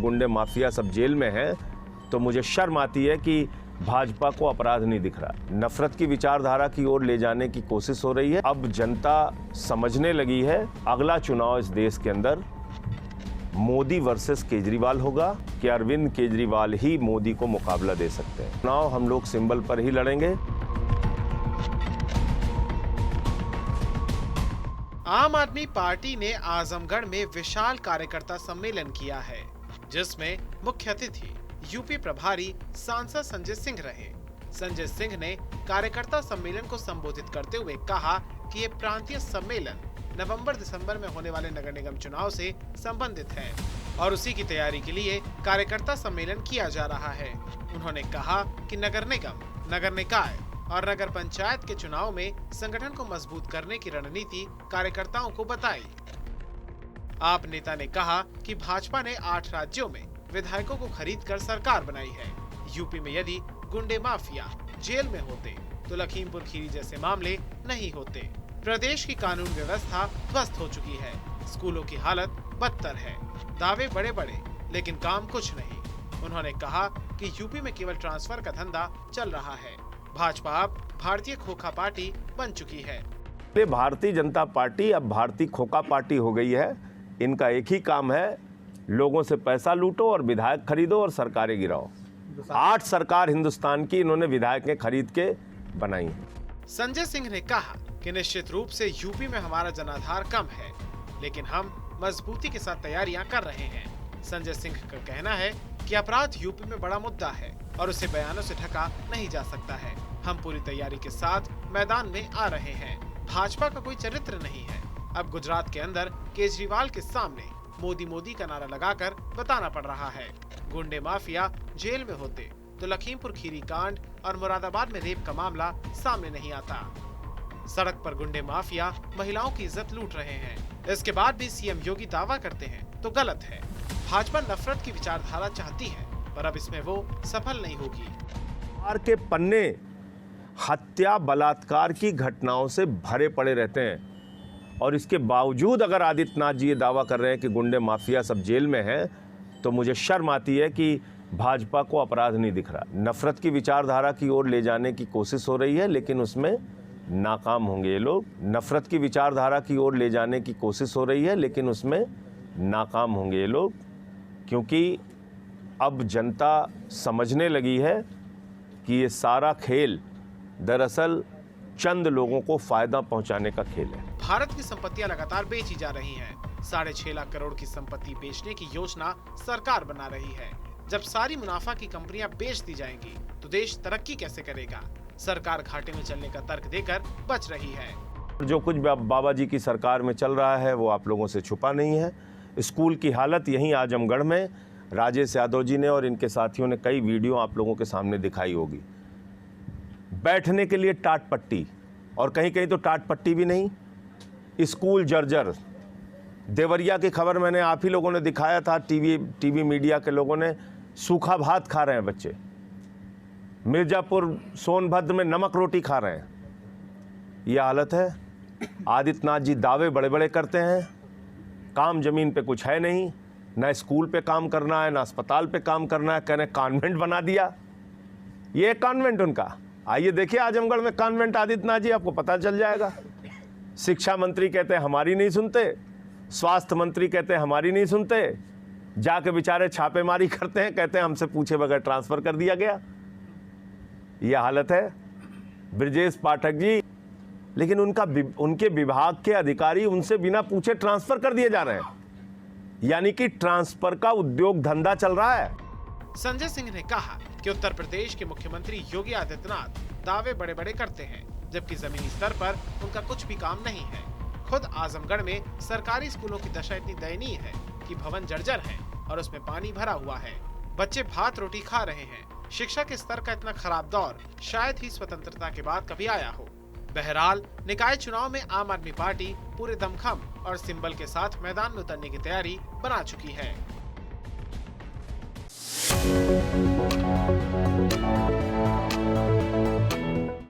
गुंडे माफिया सब जेल में हैं, तो मुझे शर्म आती है कि भाजपा को अपराध नहीं दिख रहा। नफरत की विचारधारा की ओर ले जाने की कोशिश हो रही है। अब जनता समझने लगी है अगला चुनाव इस देश के अंदर मोदी वर्सेस केजरीवाल होगा कि अरविंद केजरीवाल ही मोदी को मुकाबला दे सकते हैं। चुनाव हम लोग सिंबल पर ही लड़ेंगे। आम आदमी पार्टी ने आजमगढ़ में विशाल कार्यकर्ता सम्मेलन किया है, जिसमें मुख्य अतिथि यूपी प्रभारी सांसद संजय सिंह रहे। संजय सिंह ने कार्यकर्ता सम्मेलन को संबोधित करते हुए कहा कि ये प्रांतीय सम्मेलन नवंबर-दिसंबर में होने वाले नगर निगम चुनाव से संबंधित है और उसी की तैयारी के लिए कार्यकर्ता सम्मेलन किया जा रहा है। उन्होंने कहा कि नगर निगम, नगर निकाय और नगर पंचायत के चुनाव में संगठन को मजबूत करने की रणनीति कार्यकर्ताओं को बताई। आप नेता ने कहा कि भाजपा ने 8 राज्यों में विधायकों को खरीदकर सरकार बनाई है। यूपी में यदि गुंडे माफिया जेल में होते तो लखीमपुर खीरी जैसे मामले नहीं होते। प्रदेश की कानून व्यवस्था ध्वस्त हो चुकी है। स्कूलों की हालत बदतर है। दावे बड़े बड़े लेकिन काम कुछ नहीं। उन्होंने कहा कि यूपी में केवल ट्रांसफर का धंधा चल रहा है। भाजपा अब भारतीय खोखा पार्टी बन चुकी है। भारतीय जनता पार्टी अब भारतीय खोखा पार्टी हो गई है। इनका एक ही काम है, लोगों से पैसा लूटो और विधायक खरीदो और सरकारें गिराओ। 8 सरकार हिंदुस्तान की इन्होंने विधायकें खरीद के बनाई। संजय सिंह ने कहा कि निश्चित रूप से यूपी में हमारा जनाधार कम है, लेकिन हम मजबूती के साथ तैयारियां कर रहे हैं। संजय सिंह का कहना है कि अपराध यूपी में बड़ा मुद्दा है और उसे बयानों से ढका नहीं जा सकता है। हम पूरी तैयारी के साथ मैदान में आ रहे हैं। भाजपा का कोई चरित्र नहीं है। अब गुजरात के अंदर केजरीवाल के सामने मोदी मोदी का नारा लगाकर बताना पड़ रहा है। गुंडे माफिया जेल में होते तो लखीमपुर खीरी कांड और मुरादाबाद में रेप का मामला सामने नहीं आता। सड़क पर गुंडे माफिया महिलाओं की इज्जत लूट रहे हैं। इसके बाद भी सीएम योगी दावा करते हैं तो गलत है। भाजपा नफरत की विचारधारा चाहती है, पर अब इसमें वो सफल नहीं होगी। आर के पन्ने हत्या बलात्कार की घटनाओं से भरे पड़े रहते हैं और इसके बावजूद अगर आदित्यनाथ जी ये दावा कर रहे हैं कि गुंडे माफिया सब जेल में हैं, तो मुझे शर्म आती है कि भाजपा को अपराध नहीं दिख रहा। नफरत की विचारधारा की ओर ले जाने की कोशिश हो रही है, लेकिन उसमें नाकाम होंगे ये लोग। नफरत की विचारधारा की ओर ले जाने की कोशिश हो रही है, लेकिन उसमें नाकाम होंगे ये लोग, क्योंकि अब जनता समझने लगी है कि ये सारा खेल दरअसल चंद लोगों को फायदा पहुंचाने का खेल है। भारत की संपत्तियां लगातार बेची जा रही हैं। 6.5 लाख करोड़ की संपत्ति बेचने की योजना सरकार बना रही है। जब सारी मुनाफा की कंपनियां बेच दी जाएंगी तो देश तरक्की कैसे करेगा? सरकार घाटे में चलने का तर्क देकर बच रही है। जो कुछ बाबा जी की सरकार में चल रहा है वो आप लोगों से छुपा नहीं है। स्कूल की हालत यहीं आजमगढ़ में राजेश यादव जी ने और इनके साथियों ने कई वीडियो आप लोगों के सामने दिखाई होगी। बैठने के लिए टाट पट्टी और कहीं कहीं तो टाट पट्टी भी नहीं, स्कूल जर्जर। देवरिया की खबर मैंने आप ही लोगों ने दिखाया था, टीवी मीडिया के लोगों ने। सूखा भात खा रहे हैं बच्चे। मिर्जापुर सोनभद्र में नमक रोटी खा रहे हैं। यह हालत है। आदित्यनाथ जी दावे बड़े बड़े करते हैं, काम जमीन पे कुछ है नहीं, ना स्कूल पे काम करना है ना अस्पताल पे काम करना है। कह रहे कॉन्वेंट बना दिया। ये कॉन्वेंट उनका। आइए देखिए आजमगढ़ में कॉन्वेंट आदित्यनाथ जी, आपको पता चल जाएगा। शिक्षा मंत्री कहते हैं हमारी नहीं सुनते, स्वास्थ्य मंत्री कहते हैं हमारी नहीं सुनते, जाके बेचारे छापेमारी करते हैं, कहते हैं हमसे पूछे बगैर ट्रांसफर कर दिया गया। यह हालत है। ब्रजेश पाठक जी, लेकिन उनके विभाग के अधिकारी उनसे बिना पूछे ट्रांसफर कर दिए जा रहे हैं, यानी कि ट्रांसफर का उद्योग धंधा चल रहा है। संजय सिंह ने कहा कि उत्तर प्रदेश के मुख्यमंत्री योगी आदित्यनाथ दावे बड़े बड़े करते हैं, जबकि जमीनी स्तर पर उनका कुछ भी काम नहीं है। खुद आजमगढ़ में सरकारी स्कूलों की दशा इतनी दयनीय है कि भवन जर्जर है और उसमें पानी भरा हुआ है। बच्चे भात रोटी खा रहे हैं। शिक्षा के स्तर का इतना खराब दौर शायद ही स्वतंत्रता के बाद कभी आया हो। बहरहाल निकाय चुनाव में आम आदमी पार्टी पूरे दमखम और सिंबल के साथ मैदान में उतरने की तैयारी बना चुकी है।